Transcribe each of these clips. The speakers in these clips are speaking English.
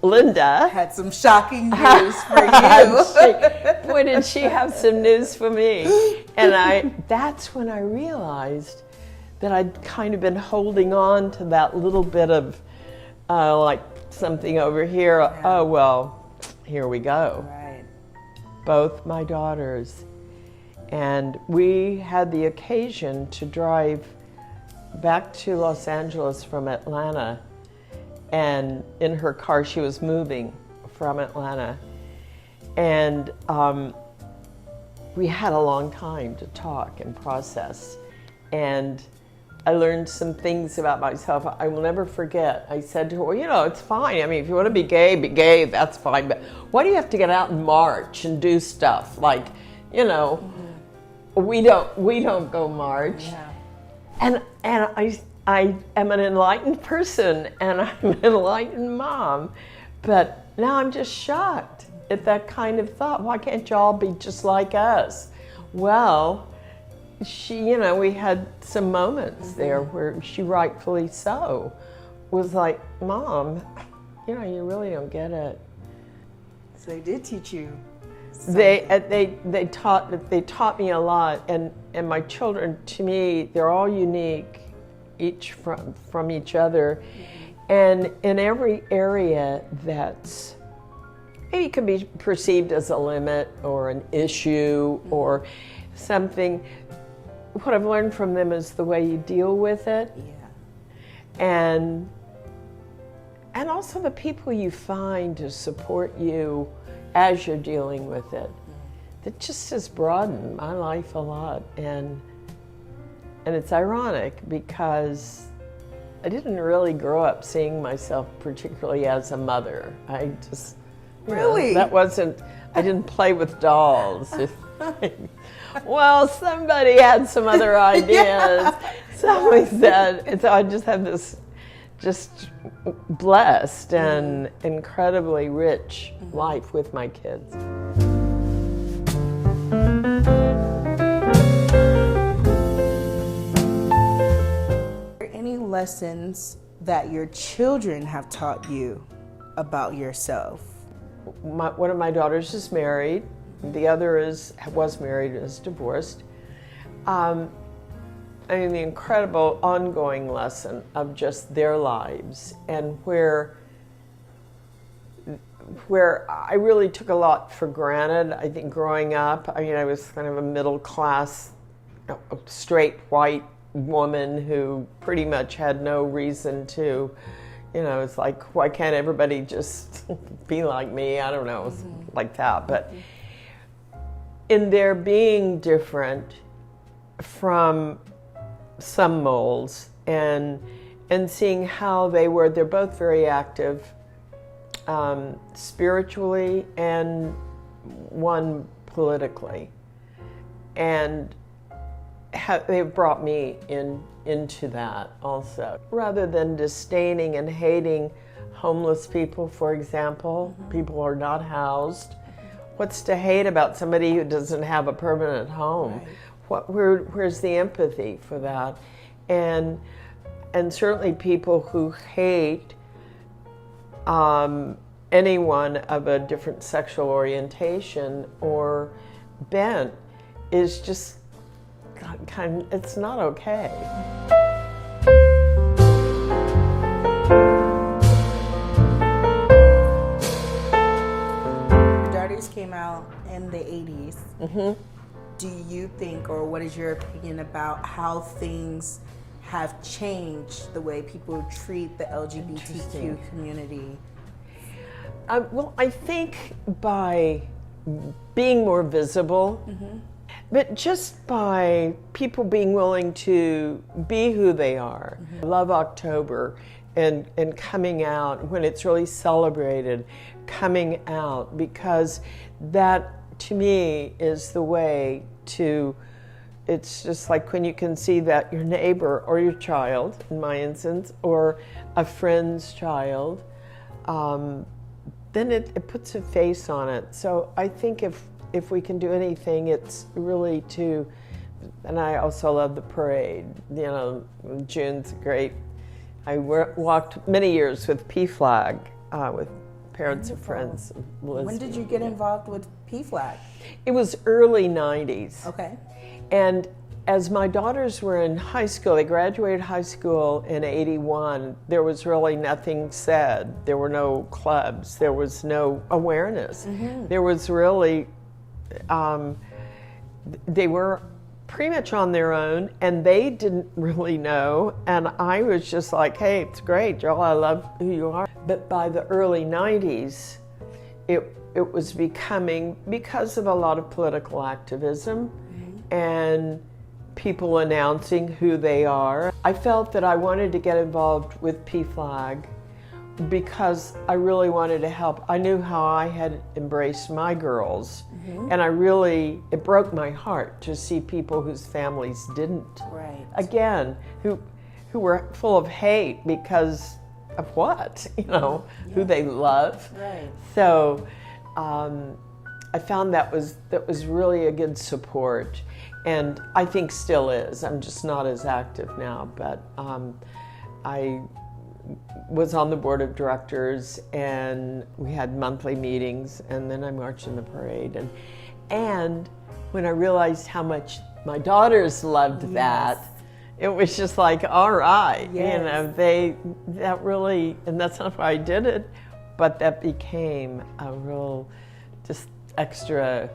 Linda had some shocking news for you. Boy, did she have some news for me. And that's when I realized that I'd kind of been holding on to that little bit of like something over here. Yeah. Oh, well, here we go. Right. Both my daughters. And we had the occasion to drive back to Los Angeles from Atlanta. And in her car, she was moving from Atlanta. And we had a long time to talk and process. And I learned some things about myself I will never forget. I said to her, well, you know, it's fine. I mean, if you want to be gay, that's fine. But why do you have to get out and march and do stuff? Like, you know, we don't go march. Yeah. And I am an enlightened person and I'm an enlightened mom, but now I'm just shocked at that kind of thought. Why can't y'all be just like us? Well, we had some moments there where she rightfully so was like, Mom, you really don't get it. So they did teach you something. They taught me a lot, and my children, to me, they're all unique, each from each other, and in every area that's maybe can be perceived as a limit or an issue or something. What I've learned from them is the way you deal with it, and also the people you find to support you as you're dealing with it. That just has broadened my life a lot, and it's ironic because I didn't really grow up seeing myself particularly as a mother. I just really that wasn't. I didn't play with dolls. Well, somebody had some other ideas. Somebody said, and so I just have this just blessed and incredibly rich life with my kids. Are there any lessons that your children have taught you about yourself? One of my daughters is married. The other was married and is divorced. The incredible ongoing lesson of just their lives, and where I really took a lot for granted. I think growing up, I was kind of a middle class, straight white woman who pretty much had no reason to, it's like, why can't everybody just be like me? I don't know, like that. But in their being different from some molds, and seeing how they're both very active spiritually and one politically, and they've brought me into that also. Rather than disdaining and hating homeless people, for example, people who are not housed, what's to hate about somebody who doesn't have a permanent home? Right. Where's the empathy for that? And certainly people who hate anyone of a different sexual orientation or bent is just it's not okay. Your daughters came out in the 80s. Mm-hmm. Do you think, or what is your opinion about how things have changed the way people treat the LGBTQ community? Well, I think by being more visible, but just by people being willing to be who they are. I love October and coming out when it's really celebrated, coming out, because that to me is the way to, it's just like when you can see that your neighbor or your child, in my instance, or a friend's child, then it puts a face on it. So I think if we can do anything, it's really to, and I also love the parade. June's a great I walked many years with PFLAG, with parents and friends. When did you get involved with PFLAG? It was early 90s. Okay. And as my daughters were in high school, they graduated high school in 81, there was really nothing said. There were no clubs, there was no awareness. There was really, they were pretty much on their own, and they didn't really know, and I was just like, hey, it's great, Joel, I love who you are. But by the early 90s, it was becoming, because of a lot of political activism and people announcing who they are, I felt that I wanted to get involved with PFLAG because I really wanted to help. I knew how I had embraced my girls, and it broke my heart to see people whose families didn't. Right. Again, who were full of hate because of what? You know, who they love. Right. So I found that was really a good support, and I think still is. I'm just not as active now, but I was on the board of directors, and we had monthly meetings, and then I marched in the parade. And when I realized how much my daughters loved that, it was just like, all right, you know, that really, and that's not why I did it, but that became a real, just extra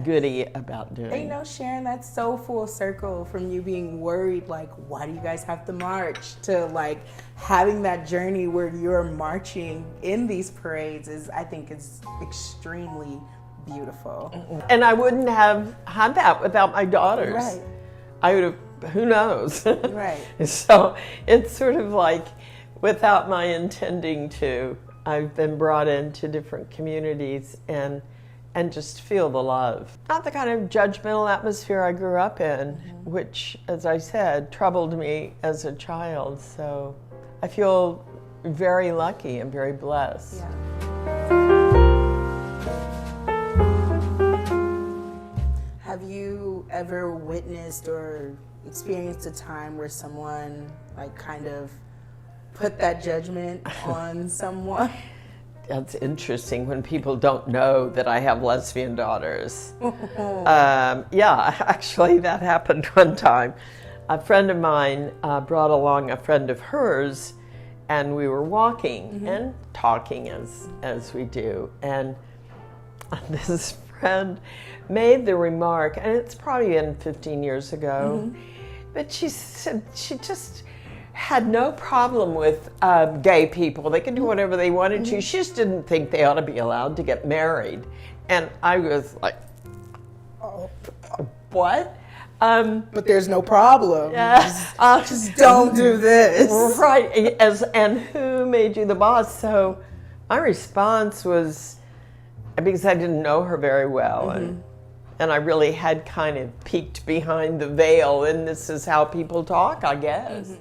goodie about doing. And you know, Sharon, that's so full circle from you being worried, like, why do you guys have to march, to like having that journey where you're marching in these parades I think is extremely beautiful. And I wouldn't have had that without my daughters. Right. I would have, who knows? Right. So it's sort of like, without my intending to, I've been brought into different communities and just feel the love. Not the kind of judgmental atmosphere I grew up in, which, as I said, troubled me as a child. So I feel very lucky and very blessed. Have you ever witnessed or experienced a time where someone like kind of put that judgment on someone? That's interesting when people don't know that I have lesbian daughters. Yeah, actually that happened one time. A friend of mine brought along a friend of hers, and we were walking and talking as we do. And this friend made the remark, and it's probably been 15 years ago, but she said she just had no problem with gay people. They could do whatever they wanted to. She just didn't think they ought to be allowed to get married. And I was like, oh, what? But there's no problem. Yeah. Just don't do this. Right. And who made you the boss? So my response was, because I didn't know her very well, and I really had kind of peeked behind the veil, and this is how people talk, I guess.